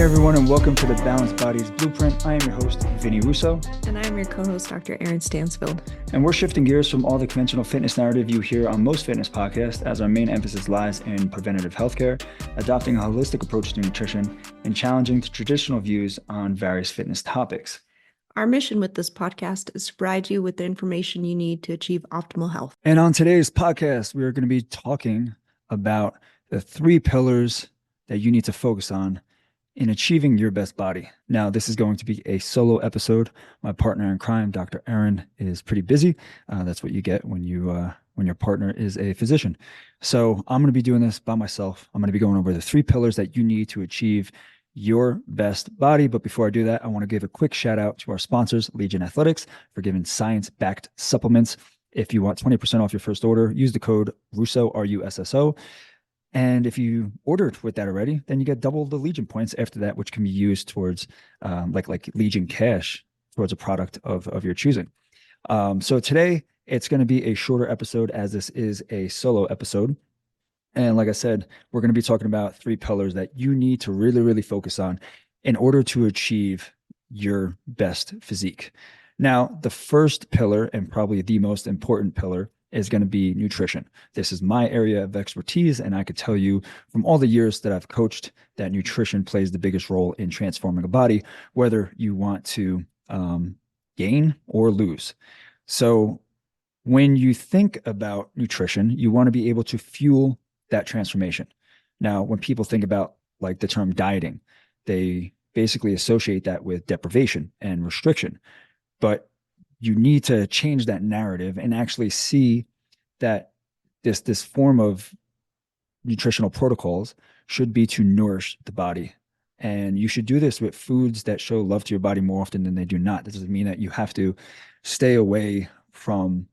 Hey everyone, and welcome to the Balanced Bodies Blueprint. I am your host, Vinny Russo. And I'm your co-host, Dr. Eryn Stansfield. And we're shifting gears from all the conventional fitness narrative you hear on most fitness podcasts, as our main emphasis lies in preventative healthcare, adopting a holistic approach to nutrition, and challenging the traditional views on various fitness topics. Our mission with this podcast is to provide you with the information you need to achieve optimal health. And on today's podcast, we are going to be talking about the 3 pillars that you need to focus on in achieving your best body. Now, this is going to be a solo episode. My partner in crime, Dr. Eryn, is pretty busy. That's what you get when your partner is a physician. So I'm going to be doing this by myself. I'm going to be going over the 3 pillars that you need to achieve your best body. But before I do that, I want to give a quick shout out to our sponsors, Legion Athletics, for giving science-backed supplements. If you want 20% off your first order, use the code RUSSO, RUSSO. And if you ordered with that already, then you get double the Legion points after that, which can be used towards like Legion Cash towards a product of your choosing. So today it's going to be a shorter episode, as this is a solo episode. And like I said, we're going to be talking about 3 pillars that you need to really, really focus on in order to achieve your best physique. Now, the first pillar, and probably the most important pillar, is going to be nutrition. This is my area of expertise, and I could tell you from all the years that I've coached that nutrition plays the biggest role in transforming a body, whether you want to gain or lose. So when you think about nutrition, you want to be able to fuel that transformation. Now, when people think about like the term dieting, they basically associate that with deprivation and restriction. But you need to change that narrative and actually see that this form of nutritional protocols should be to nourish the body. And you should do this with foods that show love to your body more often than they do not. This doesn't mean that you have to stay away from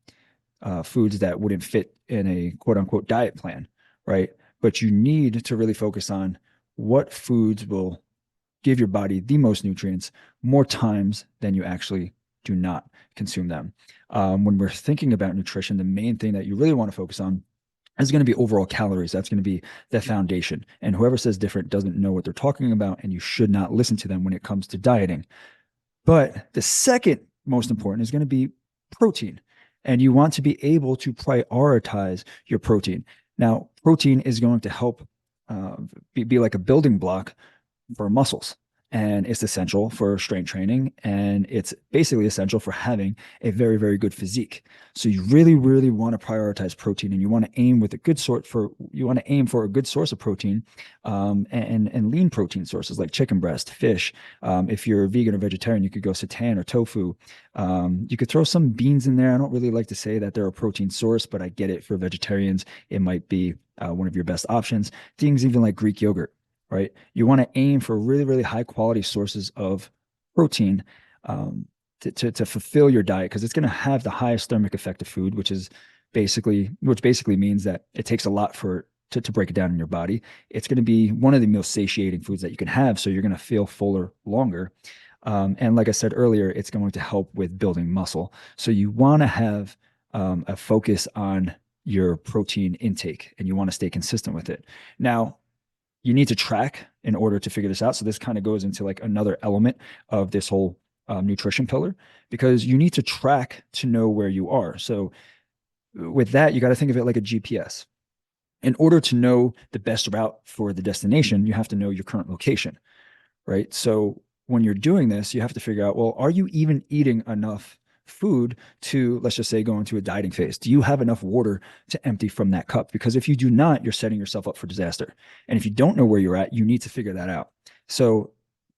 foods that wouldn't fit in a quote unquote diet plan, right? But you need to really focus on what foods will give your body the most nutrients more times than you actually do not consume them. When we're thinking about nutrition, the main thing that you really want to focus on is going to be overall calories. That's going to be the foundation. And whoever says different doesn't know what they're talking about, and you should not listen to them when it comes to dieting. But the second most important is going to be protein. And you want to be able to prioritize your protein. Now, protein is going to help be like a building block for muscles. And it's essential for strength training, and it's basically essential for having a very, very good physique. So you really, really want to prioritize protein, and you want to aim with a good sort for a good source of protein, and lean protein sources like chicken breast, fish. If you're vegan or vegetarian, you could go seitan or tofu. You could throw some beans in there. I don't really like to say that they're a protein source, but I get it. For vegetarians, it might be one of your best options. Things even like Greek yogurt. Right? You want to aim for really, really high quality sources of protein to fulfill your diet, because it's going to have the highest thermic effect of food, which basically means that it takes a lot to break it down in your body. It's going to be one of the most satiating foods that you can have, so you're going to feel fuller longer. And like I said earlier, it's going to help with building muscle. So you want to have a focus on your protein intake, and you want to stay consistent with it. Now, you need to track in order to figure this out. So this kind of goes into like another element of this whole nutrition pillar, because you need to track to know where you are. So with that, you got to think of it like a GPS. In order to know the best route for the destination, you have to know your current location, right? So when you're doing this, you have to figure out, well, are you even eating enough food to, let's just say, go into a dieting phase? Do you have enough water to empty from that cup? Because if you do not, you're setting yourself up for disaster. And if you don't know where you're at, you need to figure that out. So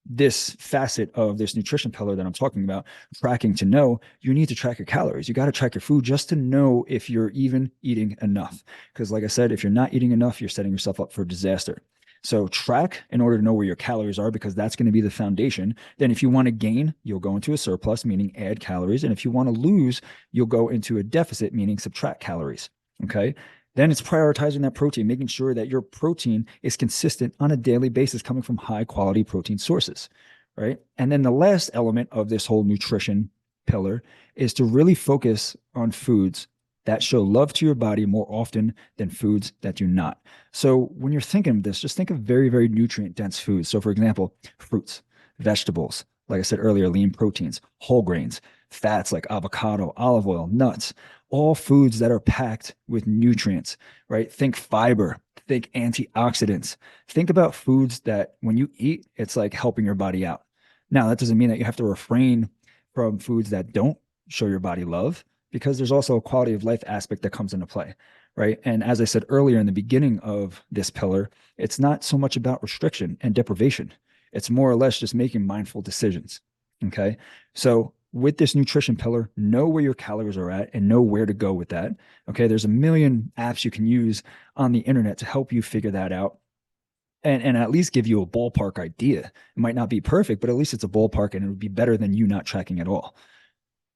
this facet of this nutrition pillar that I'm talking about, tracking to know, you need to track your calories. You got to track your food just to know if you're even eating enough. Because like I said, if you're not eating enough, you're setting yourself up for disaster. So track in order to know where your calories are, because that's going to be the foundation. Then if you want to gain, you'll go into a surplus, meaning add calories. And if you want to lose, you'll go into a deficit, meaning subtract calories. Okay. Then it's prioritizing that protein, making sure that your protein is consistent on a daily basis, coming from high quality protein sources. Right. And then the last element of this whole nutrition pillar is to really focus on foods that show love to your body more often than foods that do not. So when you're thinking of this, just think of very, very nutrient dense foods. So, for example, fruits, vegetables, like I said earlier, lean proteins, whole grains, fats like avocado, olive oil, nuts, all foods that are packed with nutrients, right? Think fiber, think antioxidants. Think about foods that when you eat, it's like helping your body out. Now, that doesn't mean that you have to refrain from foods that don't show your body love, because there's also a quality of life aspect that comes into play, right? And as I said earlier in the beginning of this pillar, it's not so much about restriction and deprivation. It's more or less just making mindful decisions. Okay. So with this nutrition pillar, know where your calories are at and know where to go with that. Okay. There's a million apps you can use on the internet to help you figure that out. And at least give you a ballpark idea. It might not be perfect, but at least it's a ballpark, and it would be better than you not tracking at all.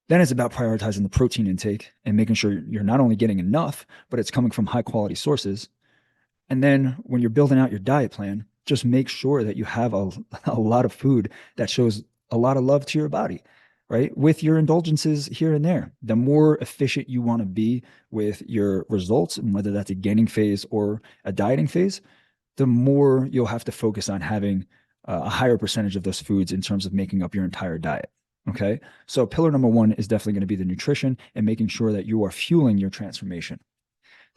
Then it's about prioritizing the protein intake and making sure you're not only getting enough, but it's coming from high quality sources. And then when you're building out your diet plan, just make sure that you have a lot of food that shows a lot of love to your body, right? With your indulgences here and there. The more efficient you want to be with your results, and whether that's a gaining phase or a dieting phase, the more you'll have to focus on having a higher percentage of those foods in terms of making up your entire diet. Okay. So pillar number one is definitely going to be the nutrition and making sure that you are fueling your transformation.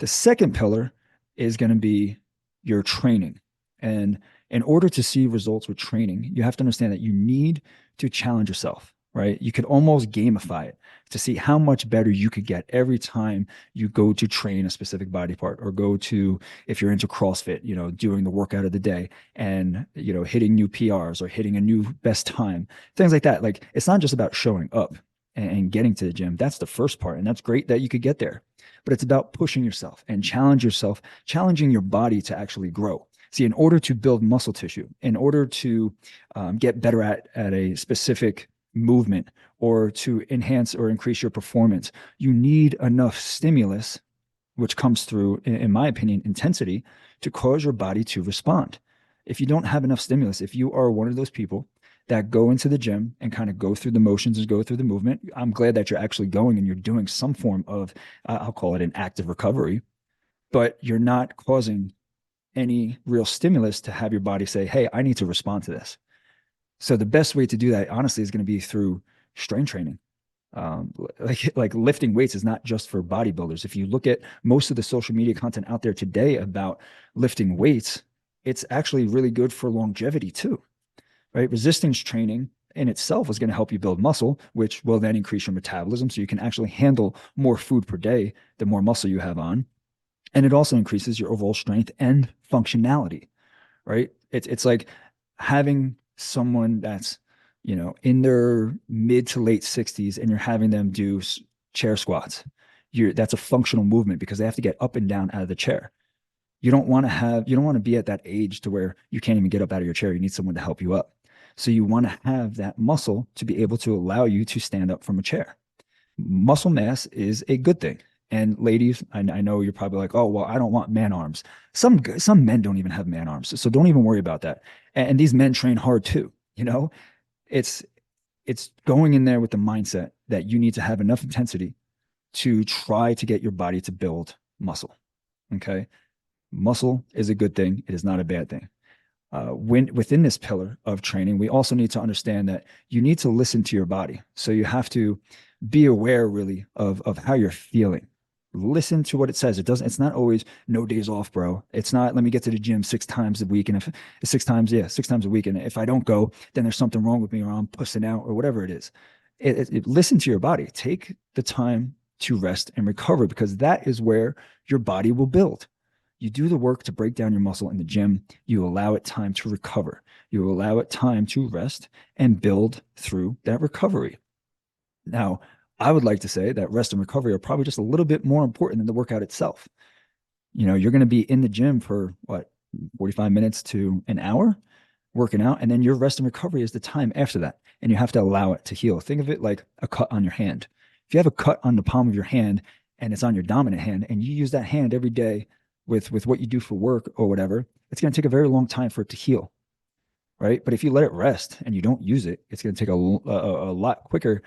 The second pillar is going to be your training. And in order to see results with training, you have to understand that you need to challenge yourself, right? You could almost gamify it to see how much better you could get every time you go to train a specific body part, or go to, if you're into CrossFit, doing the workout of the day and, hitting new PRs or hitting a new best time, things like that. Like, it's not just about showing up and getting to the gym. That's the first part. And that's great that you could get there, but it's about pushing yourself and challenging your body to actually grow. See, in order to build muscle tissue, in order to get better at a specific movement, or to enhance or increase your performance, you need enough stimulus, which comes through, in my opinion, intensity, to cause your body to respond. If you don't have enough stimulus, if you are one of those people that go into the gym and kind of go through the motions and go through the movement, I'm glad that you're actually going and you're doing some form of, I'll call it an active recovery, but you're not causing any real stimulus to have your body say, hey, I need to respond to this. So the best way to do that, honestly, is going to be through strength training. Like lifting weights is not just for bodybuilders. If you look at most of the social media content out there today about lifting weights, it's actually really good for longevity too, right? Resistance training in itself is going to help you build muscle, which will then increase your metabolism, so you can actually handle more food per day the more muscle you have on. And it also increases your overall strength and functionality, right? It's like having someone that's, in their mid to late 60s, and you're having them do chair squats. That's a functional movement because they have to get up and down out of the chair. You don't want to be at that age to where you can't even get up out of your chair. You need someone to help you up. So you want to have that muscle to be able to allow you to stand up from a chair. Muscle mass is a good thing. And ladies, I know you're probably like, oh, well, I don't want man arms. Some men don't even have man arms. So don't even worry about that. And these men train hard too. It's going in there with the mindset that you need to have enough intensity to try to get your body to build muscle. Okay. Muscle is a good thing. It is not a bad thing. Within this pillar of training, we also need to understand that you need to listen to your body. So you have to be aware really of how you're feeling. Listen to what it says. It's not always no days off, bro. It's not, let me get to the gym 6 times a week. And if 6 times a week. And if I don't go, then there's something wrong with me, or I'm pussing out, or whatever it is. Listen to your body. Take the time to rest and recover, because that is where your body will build. You do the work to break down your muscle in the gym. You allow it time to recover. You allow it time to rest and build through that recovery. Now, I would like to say that rest and recovery are probably just a little bit more important than the workout itself. You're going to be in the gym for 45 minutes to an hour working out, and then your rest and recovery is the time after that. And you have to allow it to heal. Think of it like a cut on your hand. If you have a cut on the palm of your hand and it's on your dominant hand, and you use that hand every day with what you do for work or whatever, it's going to take a very long time for it to heal, right? But if you let it rest and you don't use it, it's going to take a lot quicker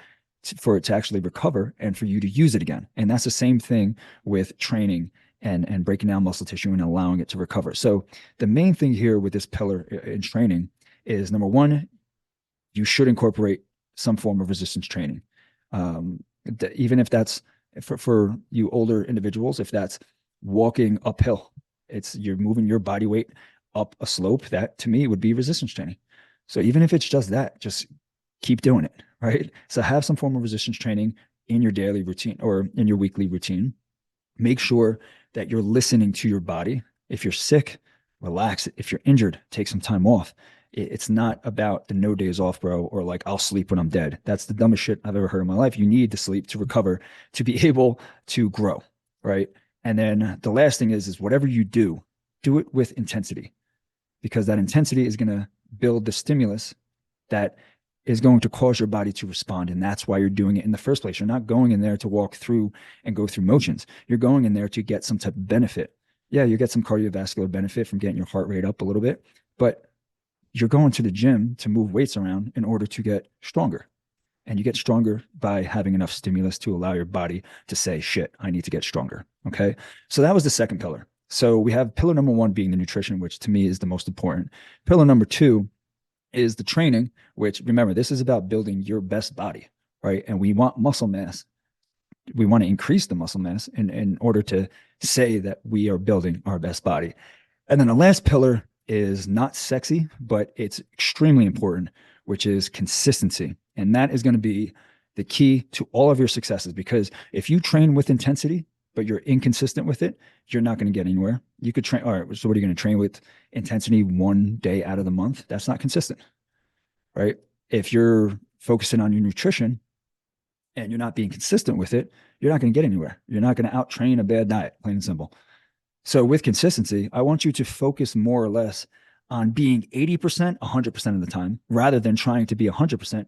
for it to actually recover and for you to use it again. And that's the same thing with training and breaking down muscle tissue and allowing it to recover. So the main thing here with this pillar in training is, number one, you should incorporate some form of resistance training. Even if that's for you older individuals, if that's walking uphill, you're moving your body weight up a slope. That to me would be resistance training. So even if it's just that, just keep doing it, right? So have some form of resistance training in your daily routine or in your weekly routine. Make sure that you're listening to your body. If you're sick, relax. If you're injured, take some time off. It's not about the no days off, bro, or like I'll sleep when I'm dead. That's the dumbest shit I've ever heard in my life. You need to sleep to recover, to be able to grow, right? And then the last thing is whatever you do, do it with intensity, because that intensity is going to build the stimulus that is going to cause your body to respond. And that's why you're doing it in the first place. You're not going in there to walk through and go through motions. You're going in there to get some type of benefit. Yeah, you get some cardiovascular benefit from getting your heart rate up a little bit, but you're going to the gym to move weights around in order to get stronger. And you get stronger by having enough stimulus to allow your body to say, shit, I need to get stronger. Okay. So that was the second pillar. So we have pillar number one being the nutrition, which to me is the most important. Pillar number two is the training, which, remember, this is about building your best body, right? And we want muscle mass. We want to increase the muscle mass in order to say that we are building our best body. And then the last pillar is not sexy, but it's extremely important, which is consistency. And that is going to be the key to all of your successes, because if you train with intensity, but you're inconsistent with it, you're not going to get anywhere. You could train. All right. So what are you going to train with intensity one day out of the month? That's not consistent, right? If you're focusing on your nutrition and you're not being consistent with it, you're not going to get anywhere. You're not going to out train a bad diet, plain and simple. So with consistency, I want you to focus more or less on being 80%, 100% of the time, rather than trying to be 100%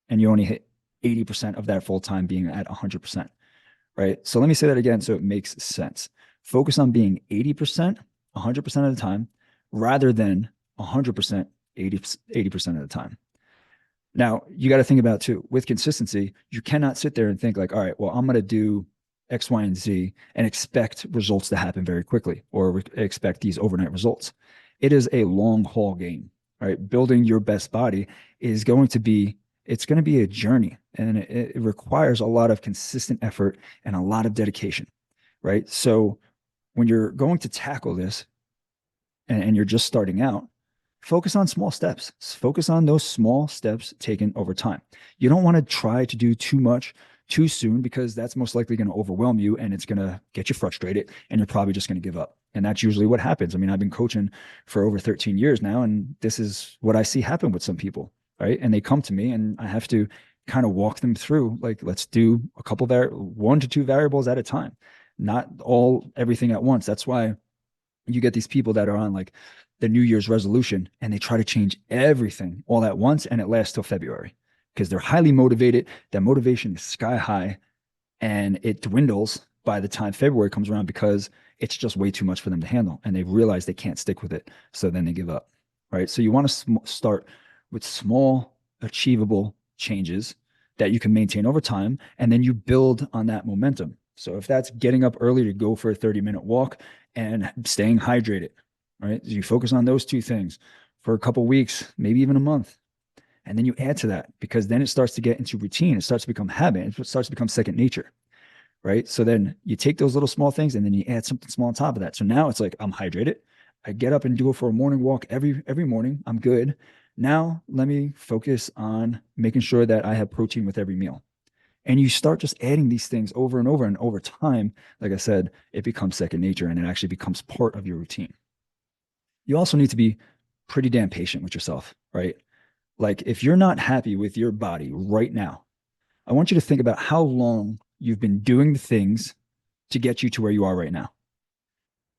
and you only hit 80% of that full time being at 100%. Right. So let me say that again so it makes sense. Focus on being 80%, 100% of the time, rather than 100%, 80% of the time. Now, you got to think about too, with consistency, you cannot sit there and think like, all right, well, I'm going to do X, Y, and Z and expect results to happen very quickly, or expect these overnight results. It is a long haul game, right? Building your best body is going to be it's going to be a journey, and it requires a lot of consistent effort and a lot of dedication, right? So when you're going to tackle this and you're just starting out, focus on small steps. Focus on those small steps taken over time. You don't want to try to do too much too soon, because that's most likely going to overwhelm you and it's going to get you frustrated and you're probably just going to give up. And that's usually what happens. I mean, I've been coaching for over 13 years now, and this is what I see happen with some people. Right. And they come to me and I have to kind of walk them through, like, let's do a couple one to two variables at a time, not everything at once. That's why you get these people that are on like the New Year's resolution and they try to change everything all at once, and it lasts till February because they're highly motivated. That motivation is sky high and it dwindles by the time February comes around because it's just way too much for them to handle and they realize they can't stick with it. So then they give up. Right. So you want to start with small, achievable changes that you can maintain over time, and then you build on that momentum. So if that's getting up early to go for a 30-minute walk and staying hydrated, right? You focus on those two things for a couple of weeks, maybe even a month. And then you add to that, because then it starts to get into routine. It starts to become habit. It starts to become second nature, right? So then you take those little small things and then you add something small on top of that. So now it's like, I'm hydrated. I get up and do it for a morning walk every morning. I'm good. Now let me focus on making sure that I have protein with every meal. And you start just adding these things over and over. And over time, like I said, it becomes second nature and it actually becomes part of your routine. You also need to be pretty damn patient with yourself, right? Like if you're not happy with your body right now, I want you to think about how long you've been doing the things to get you to where you are right now.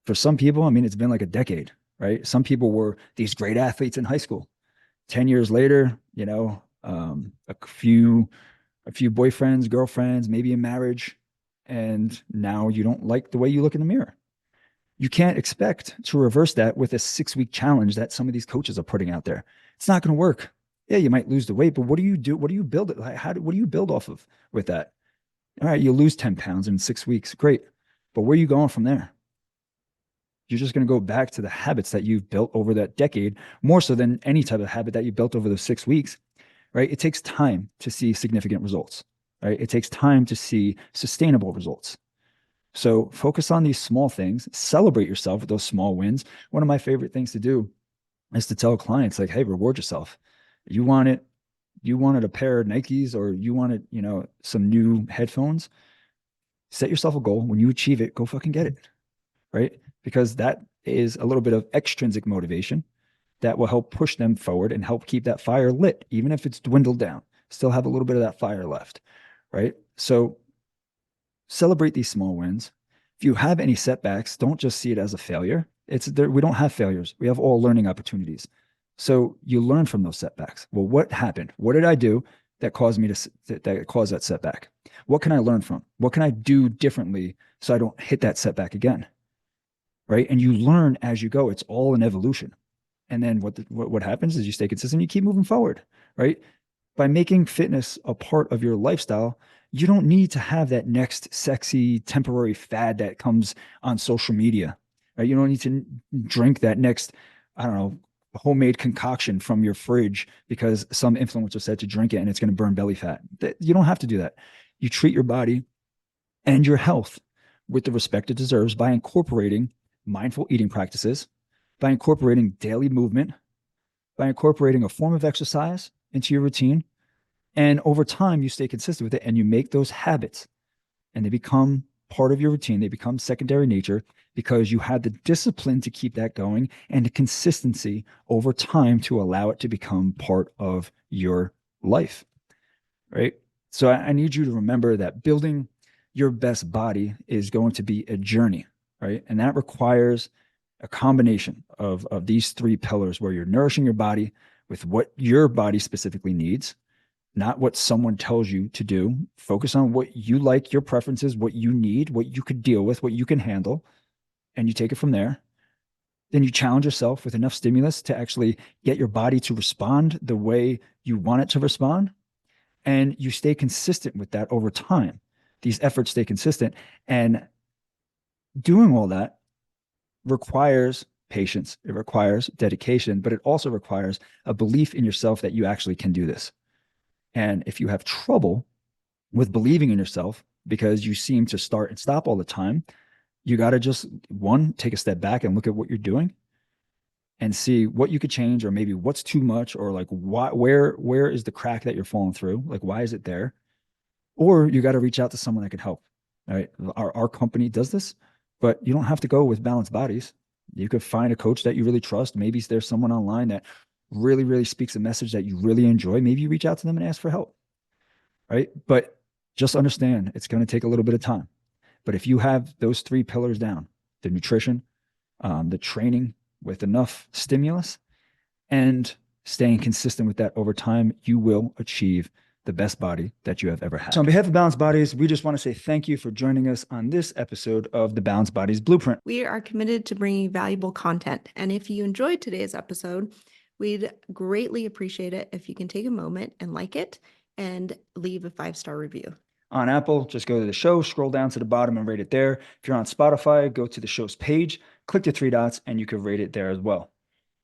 For some people, I mean, it's been like a decade, right? Some people were these great athletes in high school. 10 years later, a few boyfriends, girlfriends, maybe a marriage, and now you don't like the way you look in the mirror. You can't expect to reverse that with a 6-week challenge that some of these coaches are putting out there. It's not going to work. Yeah, you might lose the weight, but what do you do? What do you build it? Like, what do you build off of with that? All right, you lose 10 pounds in 6 weeks. Great. But where are you going from there? You're just going to go back to the habits that you've built over that decade, more so than any type of habit that you built over those 6 weeks, right? It takes time to see significant results, right? It takes time to see sustainable results. So focus on these small things, celebrate yourself with those small wins. One of my favorite things to do is to tell clients, like, hey, reward yourself. You want it, you wanted a pair of Nikes, or you wanted, some new headphones. Set yourself a goal. When you achieve it, go fucking get it, right? Because that is a little bit of extrinsic motivation that will help push them forward and help keep that fire lit, even if it's dwindled down. Still have a little bit of that fire left, right? So celebrate these small wins. If you have any setbacks, don't just see it as a failure. It's there. We don't have failures. We have all learning opportunities. So you learn from those setbacks. Well, what happened? What did I do that caused me that caused that setback? What can I learn from? What can I do differently so I don't hit that setback again? Right? And you learn as you go. It's all an evolution. And then what happens is you stay consistent. You keep moving forward. Right? By making fitness a part of your lifestyle, you don't need to have that next sexy temporary fad that comes on social media. Right? You don't need to drink that next, I don't know, homemade concoction from your fridge because some influencer said to drink it and it's going to burn belly fat. You don't have to do that. You treat your body and your health with the respect it deserves by incorporating mindful eating practices, by incorporating daily movement, by incorporating a form of exercise into your routine. And over time, you stay consistent with it and you make those habits and they become part of your routine. They become secondary nature because you had the discipline to keep that going and the consistency over time to allow it to become part of your life, right? So I need you to remember that building your best body is going to be a journey, right? And that requires a combination of these three pillars where you're nourishing your body with what your body specifically needs, not what someone tells you to do. Focus on what you like, your preferences, what you need, what you could deal with, what you can handle, and you take it from there. Then you challenge yourself with enough stimulus to actually get your body to respond the way you want it to respond. And you stay consistent with that over time. These efforts stay consistent. And doing all that requires patience. It requires dedication, but it also requires a belief in yourself that you actually can do this. And if you have trouble with believing in yourself because you seem to start and stop all the time, you got to just, one, take a step back and look at what you're doing and see what you could change, or maybe what's too much, or like where is the crack that you're falling through? Like, why is it there? Or you got to reach out to someone that can help. All right. Our company does this, but you don't have to go with Balanced Bodies. You could find a coach that you really trust. Maybe there's someone online that really, really speaks a message that you really enjoy. Maybe you reach out to them and ask for help. Right. But just understand it's going to take a little bit of time. But if you have those three pillars down, the nutrition, the training with enough stimulus, and staying consistent with that over time, you will achieve the best body that you have ever had. So on behalf of Balanced Bodies, we just want to say thank you for joining us on this episode of the Balanced Bodies Blueprint. We are committed to bringing valuable content. And if you enjoyed today's episode, we'd greatly appreciate it if you can take a moment and like it and leave a 5-star review. On Apple, just go to the show, scroll down to the bottom and rate it there. If you're on Spotify, go to the show's page, click the 3 dots, and you can rate it there as well.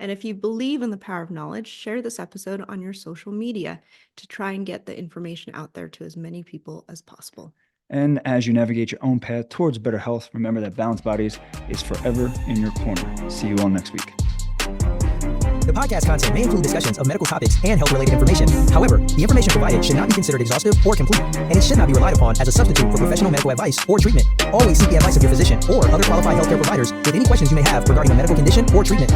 And if you believe in the power of knowledge, share this episode on your social media to try and get the information out there to as many people as possible. And as you navigate your own path towards better health, remember that Balanced Bodies is forever in your corner. See you all next week. The podcast content may include discussions of medical topics and health-related information. However, the information provided should not be considered exhaustive or complete, and it should not be relied upon as a substitute for professional medical advice or treatment. Always seek the advice of your physician or other qualified healthcare providers with any questions you may have regarding a medical condition or treatment.